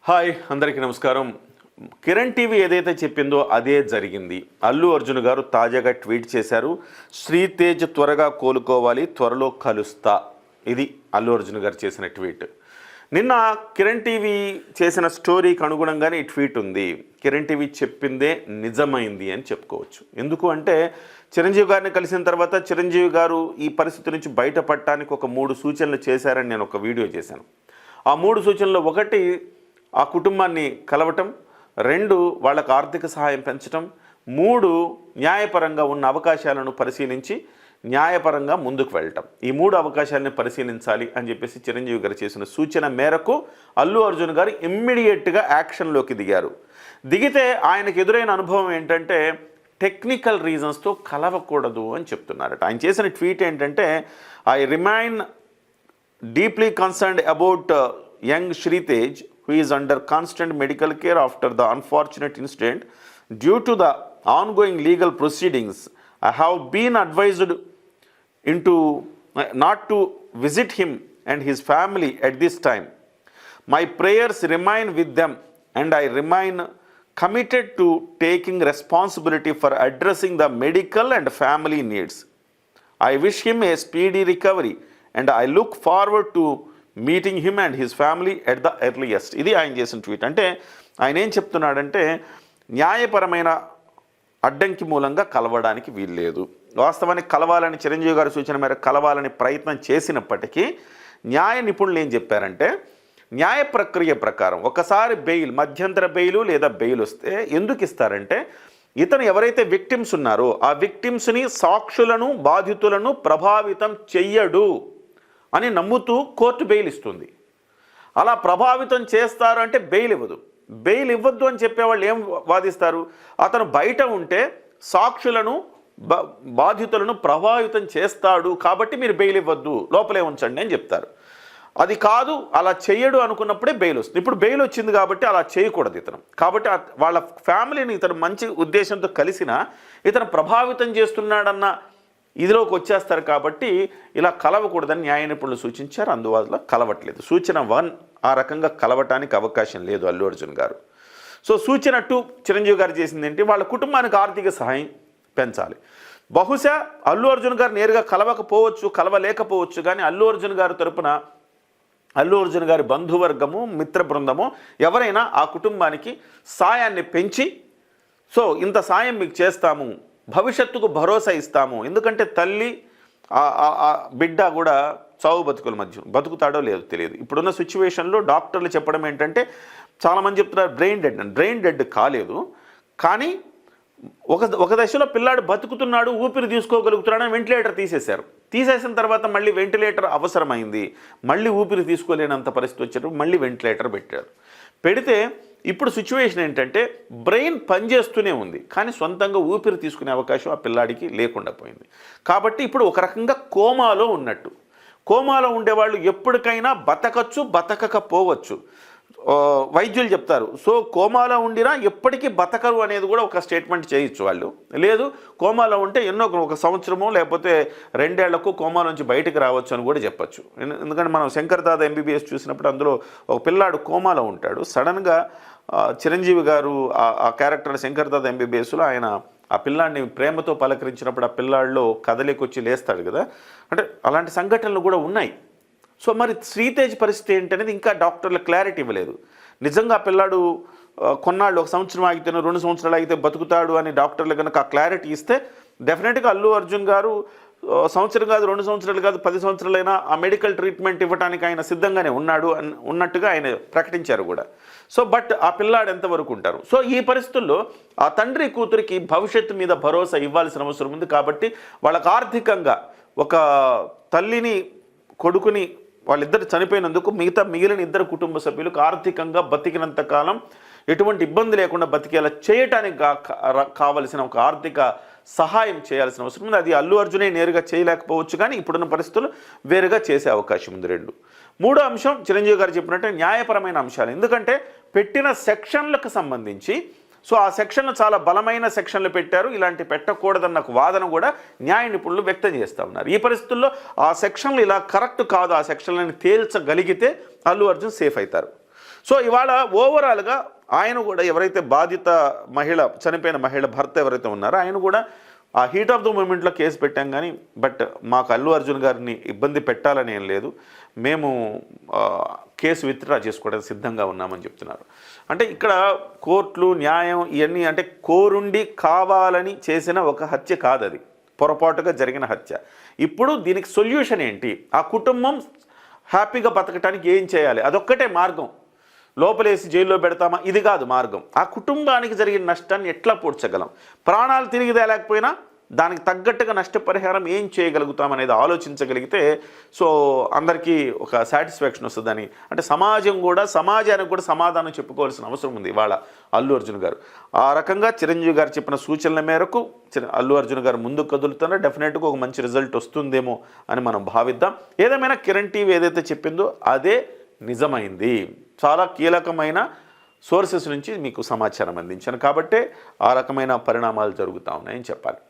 Hi అందరికీ నమస్కారం. Kiran TV ఏదైతే చెప్పిందో అదే జరిగింది. అల్లు అర్జున్ గారు తాజాగా ట్వీట్ చేశారు. శ్రీతేజ్ త్వరగా కోలుకోవాలి, త్వరలో కలుస్తా. ఇది అల్లు అర్జున్ గారు చేసిన ట్వీట్. నిన్న కిరణ్ టీవీ చేసిన స్టోరీకి అనుగుణంగానే ఈ ట్వీట్ ఉంది. కిరణ్ టీవీ చెప్పిందే నిజమైంది అని చెప్పుకోవచ్చు. ఎందుకు అంటే చిరంజీవి గారిని కలిసిన తర్వాత చిరంజీవి గారు ఈ పరిస్థితి నుంచి బయటపడటానికి ఒక 3 సూచనలు చేశారని నేను ఒక వీడియో చేశాను. ఆ 3 సూచనలు, ఒకటి ఆ కుటుంబాన్ని కలవటం, 2 వాళ్ళకు ఆర్థిక సహాయం పెంచటం, 3 న్యాయపరంగా ఉన్న అవకాశాలను పరిశీలించి న్యాయపరంగా ముందుకు వెళ్ళటం. ఈ 3 అవకాశాలను పరిశీలించాలి అని చెప్పేసి చిరంజీవి గారు చేసిన సూచన మేరకు అల్లు అర్జున్ గారు ఇమ్మీడియట్గా యాక్షన్లోకి దిగారు. దిగితే ఆయనకు ఎదురైన అనుభవం ఏంటంటే టెక్నికల్ రీజన్స్తో కలవకూడదు అని చెప్తున్నారట. ఆయన చేసిన ట్వీట్ ఏంటంటే, I remain deeply concerned about young Sritej who is under constant medical care after the unfortunate incident. Due to the ongoing legal proceedings, I have been advised not to visit him and his family at this time. My prayers remain with them and I remain committed to taking responsibility for addressing the medical and family needs. I wish him a speedy recovery and I look forward to meeting him and his family at the earliest. ఇది ఆయన చేసిన tweet. అంటే ఆయన ఏం చెప్తున్నాడంటే న్యాయపరమైన అడ్డంకి మూలంగా కలవడానికి వీల్లేదు. వాస్తవానికి కలవాలని చిరంజీవి గారి సూచన మేరకు కలవాలని ప్రయత్నం చేసినప్పటికీ న్యాయ నిపుణులు ఏం చెప్పారంటే, న్యాయ ప్రక్రియ ప్రకారం ఒకసారి బెయిల్, మధ్యంతర బెయిలు లేదా బెయిల్ వస్తే ఎందుకు ఇస్తారంటే, ఇతను ఎవరైతే విక్టిమ్స్ ఉన్నారో ఆ విక్టిమ్స్ని, సాక్షులను, బాధితులను ప్రభావితం చెయ్యడు అని నమ్ముతూ కోర్టు బెయిల్ ఇస్తుంది. అలా ప్రభావితం చేస్తారు అంటే బెయిల్ ఇవ్వదు. బెయిల్ ఇవ్వద్దు అని చెప్పేవాళ్ళు ఏం వాదిస్తారు, అతను బయట ఉంటే సాక్షులను, బాధితులను ప్రభావితం చేస్తాడు కాబట్టి మీరు బెయిల్ ఇవ్వద్దు, లోపలే ఉంచండి అని చెప్తారు. అది కాదు, అలా చేయడు అనుకున్నప్పుడే బెయిల్ వస్తుంది. ఇప్పుడు బెయిల్ వచ్చింది కాబట్టి అలా చేయకూడదు ఇతను. కాబట్టి వాళ్ళ ఫ్యామిలీని ఇతను మంచి ఉద్దేశంతో కలిసినా ఇతను ప్రభావితం చేస్తున్నాడన్న ఇదిలోకి వచ్చేస్తారు కాబట్టి ఇలా కలవకూడదని న్యాయ నిపుణులు సూచించారు. అందువల్ల కలవట్లేదు. సూచన 1 ఆ రకంగా కలవటానికి అవకాశం లేదు అల్లు అర్జున్ గారు. సో సూచన 2 చిరంజీవి గారు చేసింది ఏంటి, వాళ్ళ కుటుంబానికి ఆర్థిక సహాయం పెంచాలి. బహుశా అల్లు అర్జున్ గారు నేరుగా కలవకపోవచ్చు, కలవలేకపోవచ్చు, కానీ అల్లు అర్జున్ గారి తరపున అల్లు అర్జున్ గారి బంధువర్గము, మిత్ర బృందము ఎవరైనా ఆ కుటుంబానికి సాయాన్ని పెంచి, సో ఇంత సాయం మీకు చేస్తాము, భవిష్యత్తుకు భరోసా ఇస్తాము. ఎందుకంటే తల్లి బిడ్డ కూడా చావు బతుకుల మధ్య, బతుకుతాడో లేదో తెలియదు. ఇప్పుడున్న సిచ్యువేషన్లో డాక్టర్లు చెప్పడం ఏంటంటే, చాలామంది చెప్తున్నారు బ్రెయిన్ డెడ్ కాలేదు, కానీ ఒక దశలో పిల్లాడు బతుకుతున్నాడు, ఊపిరి తీసుకోగలుగుతున్నాడు అని వెంటిలేటర్ తీసేసిన తర్వాత మళ్ళీ వెంటిలేటర్ అవసరమైంది, మళ్ళీ ఊపిరి తీసుకోలేనంత పరిస్థితి వచ్చారు, మళ్ళీ వెంటిలేటర్ పెడితే ఇప్పుడు సిచ్యువేషన్ ఏంటంటే బ్రెయిన్ పనిచేస్తూనే ఉంది, కానీ సొంతంగా ఊపిరి తీసుకునే అవకాశం ఆ పిల్లాడికి లేకుండా పోయింది. కాబట్టి ఇప్పుడు ఒక రకంగా కోమాలో ఉన్నట్టు. కోమాలో ఉండేవాళ్ళు ఎప్పటికైనా బతకచ్చు, బతకకపోవచ్చు. వైద్యులు చెప్తారు. సో కోమాలో ఉండినా ఎప్పటికీ బతకరు అనేది కూడా ఒక స్టేట్మెంట్ చేయొచ్చు వాళ్ళు. లేదు, కోమాలో ఉంటే ఒక సంవత్సరమో లేకపోతే 2 ఏళ్లకు కోమా నుంచి బయటకు రావచ్చు అని కూడా చెప్పచ్చు. ఎందుకంటే మనం శంకర్ దాదా ఎంబీబీఎస్ చూసినప్పుడు అందులో ఒక పిల్లాడు కోమాలో ఉంటాడు. సడన్గా చిరంజీవి గారు ఆ క్యారెక్టర్ శంకర్ దాదా ఎంబీబీఎస్లో ఆయన ఆ పిల్లాడిని ప్రేమతో పలకరించినప్పుడు ఆ పిల్లాడిలో కదలికొచ్చి లేస్తాడు కదా. అంటే అలాంటి సంఘటనలు కూడా ఉన్నాయి. సో మరి శ్రీతేజ్ పరిస్థితి ఏంటనేది ఇంకా డాక్టర్లు క్లారిటీ ఇవ్వలేదు. నిజంగా ఆ పిల్లాడు కొన్నాళ్ళు, 1 సంవత్సరం ఆగితేనో 2 సంవత్సరాలు ఆగితే బతుకుతాడు అని డాక్టర్లు కనుక ఆ క్లారిటీ ఇస్తే డెఫినెట్గా అల్లు అర్జున్ గారు సంవత్సరం కాదు, 2 సంవత్సరాలు కాదు, 10 సంవత్సరాలైనా ఆ మెడికల్ ట్రీట్మెంట్ ఇవ్వడానికి ఆయన సిద్ధంగానే ఉన్నట్టుగా ఆయన ప్రకటించారు కూడా. సో బట్ ఆ పిల్లాడు ఎంతవరకు ఉంటారు? సో ఈ పరిస్థితుల్లో ఆ తండ్రి కూతురికి భవిష్యత్తు మీద భరోసా ఇవ్వాల్సిన అవసరం ఉంది. కాబట్టి వాళ్ళకు ఆర్థికంగా, ఒక తల్లిని కొడుకుని వాళ్ళిద్దరు చనిపోయినందుకు మిగిలిన 2 కుటుంబ సభ్యులకు ఆర్థికంగా బతికినంత కాలం ఎటువంటి ఇబ్బంది లేకుండా బతికేలా చేయటానికి కావలసిన ఒక ఆర్థిక సహాయం చేయాల్సిన అవసరం ఉంది. అది అల్లు అర్జునే నేరుగా చేయలేకపోవచ్చు, కానీ ఇప్పుడున్న పరిస్థితులు వేరుగా చేసే అవకాశం ఉంది. 2 3వ అంశం చిరంజీవి గారు చెప్పినట్టే న్యాయపరమైన అంశాలు. ఎందుకంటే పెట్టిన సెక్షన్లకు సంబంధించి, సో ఆ సెక్షన్లు చాలా బలమైన సెక్షన్లు పెట్టారు, ఇలాంటి పెట్టకూడదన్న వాదన కూడా న్యాయ నిపుణులు వ్యక్తం చేస్తూ ఉన్నారు. ఈ పరిస్థితుల్లో ఆ సెక్షన్లు ఇలా కరెక్ట్ కాదు, ఆ సెక్షన్లను తేల్చగలిగితే అల్లు అర్జున్ సేఫ్ అవుతారు. సో ఇవాళ ఓవరాల్గా ఆయన కూడా ఎవరైతే బాధిత మహిళ, చనిపోయిన మహిళ భర్త ఎవరైతే ఉన్నారో ఆయన కూడా ఆ హీట్ ఆఫ్ ద మూమెంట్లో కేసు పెట్టాం కానీ బట్ మాకు అల్లు అర్జున్ గారిని ఇబ్బంది పెట్టాలని ఏం లేదు, మేము కేసు విత్డ్రా చేసుకోవడానికి సిద్ధంగా ఉన్నామని చెప్తున్నారు. అంటే ఇక్కడ కోర్టులు న్యాయం ఇవన్నీ అంటే కోరుండి కావాలని చేసిన ఒక హత్య కాదు, అది పొరపాటుగా జరిగిన హత్య. ఇప్పుడు దీనికి సొల్యూషన్ ఏంటి, ఆ కుటుంబం హ్యాపీగా బతకటానికి ఏం చేయాలి, అదొక్కటే మార్గం. లోపలేసి జైల్లో పెడతామా, ఇది కాదు మార్గం. ఆ కుటుంబానికి జరిగిన నష్టాన్ని ఎట్లా పూడ్చగలం, ప్రాణాలు తిరిగి తేలేకపోయినా దానికి తగ్గట్టుగా నష్టపరిహారం ఏం చేయగలుగుతాం అనేది ఆలోచించగలిగితే సో అందరికీ ఒక సాటిస్ఫాక్షన్ వస్తుందని, అంటే సమాజానికి కూడా సమాధానం చెప్పుకోవాల్సిన అవసరం ఉంది ఇవాళ అల్లు అర్జున్ గారు. ఆ రకంగా చిరంజీవి గారు చెప్పిన సూచనల మేరకు అల్లు అర్జున్ గారు ముందుకు కదులుతున్నా డెఫినెట్గా ఒక మంచి రిజల్ట్ వస్తుందేమో అని మనం భావిద్దాం. ఏదేమైనా కిరణ్ టీవీ ఏదైతే చెప్పిందో అదే నిజమైంది. చాలా కీలకమైన సోర్సెస్ నుంచి మీకు సమాచారం అందించాను కాబట్టే ఆ రకమైన పరిణామాలు జరుగుతూ ఉన్నాయని చెప్పాలి.